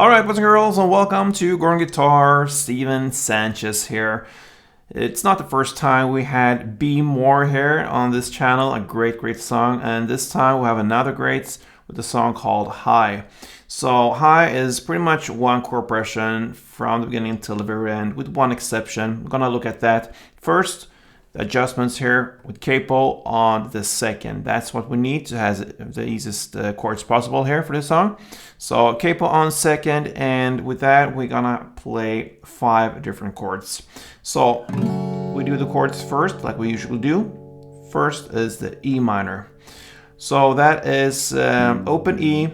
Alright, boys and girls, and welcome to Chord Guitar. Steven Sanchez here. It's not the first time we had Be More here on this channel, a great song, and this time we have another great with a song called High. So High is pretty much one chord progression from the beginning till the very end, with one exception. We're gonna look at that first. The adjustments here with capo on the second. That's what we need to have the easiest chords possible here for this song. So capo on second, and with that we're gonna play 5 different chords. So we do the chords first, like we usually do. First is the E minor. So that is open E,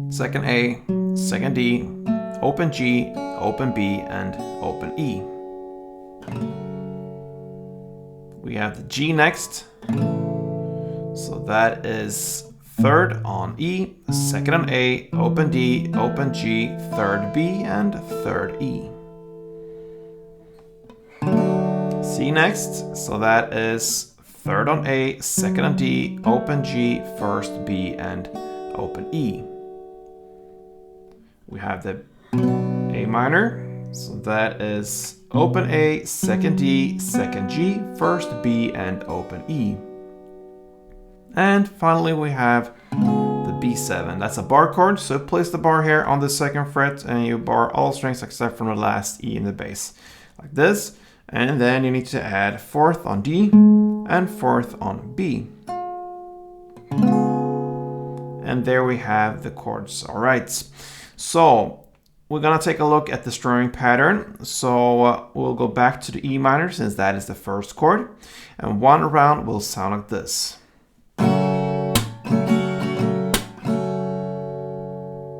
second A, second D, open G, open B, and open E. We have the G next, so that is third on E, second on A, open D, open G, third B, and third E. C next, so that is third on A, second on D, open G, first B, and open E. We have the A minor. So that is open A, second D, second G, first B, and open E. And finally we have the B7. That's a bar chord, so place the bar here on the second fret and you bar all strings except from the last E in the bass, like this. And then you need to add fourth on D and fourth on B. And there we have the chords. All right, so we're gonna take a look at the strumming pattern. So we'll go back to the E minor since that is the first chord. And one round will sound like this.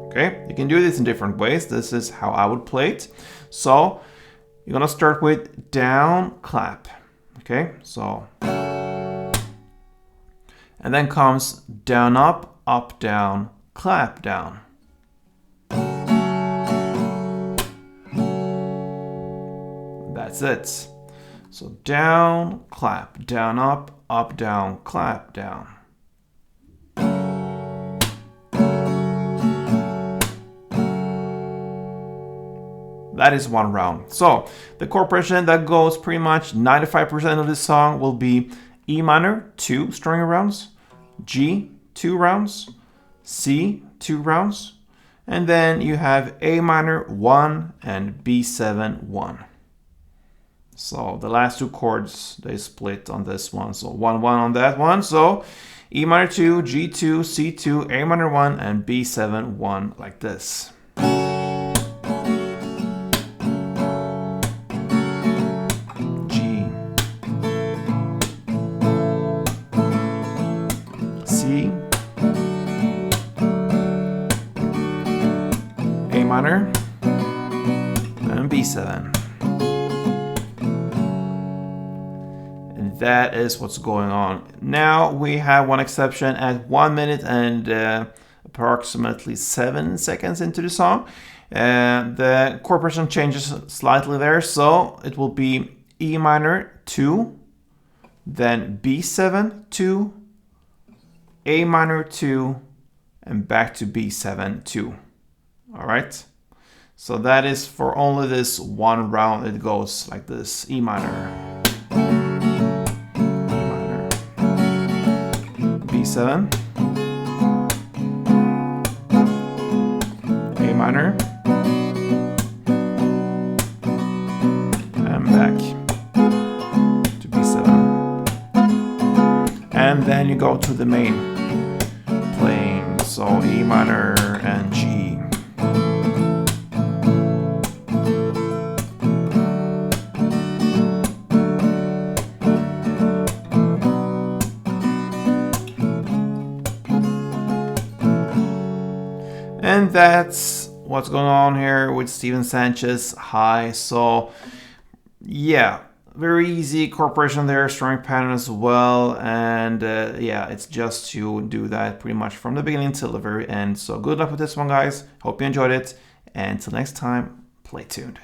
Okay, you can do this in different ways. This is how I would play it. So you're gonna start with down, clap. Okay, so. And then comes down, up, down, clap, down. That's it. So down, clap, down, up, down, clap, down. That is one round. So the chord progression that goes pretty much 95% of this song will be E minor, 2 strumming rounds, G, 2 rounds, C, 2 rounds, and then you have A minor, 1, and B7, 1. So the last 2 chords, they split on this one. So 1, 1 on that one. So E minor 2, G2, C2, A minor 1, and B7, 1, like this. G, C, A minor, and B7. That is what's going on. Now we have one exception at 1 minute and approximately 7 seconds into the song. The chord progression changes slightly there, so it will be E minor 2, then B7 2, A minor 2, and back to B7 2. All right. So that is for only this one round. It goes like this: E minor, B7, A minor, and back to B7. And then you go to the main playing, so E minor and G. And that's what's going on here with Steven Sanchez High. So yeah, very easy chord progression there, strumming pattern as well. And yeah, it's just to do that pretty much from the beginning till the very end. So good luck with this one, guys. Hope you enjoyed it. And until next time, play tuned.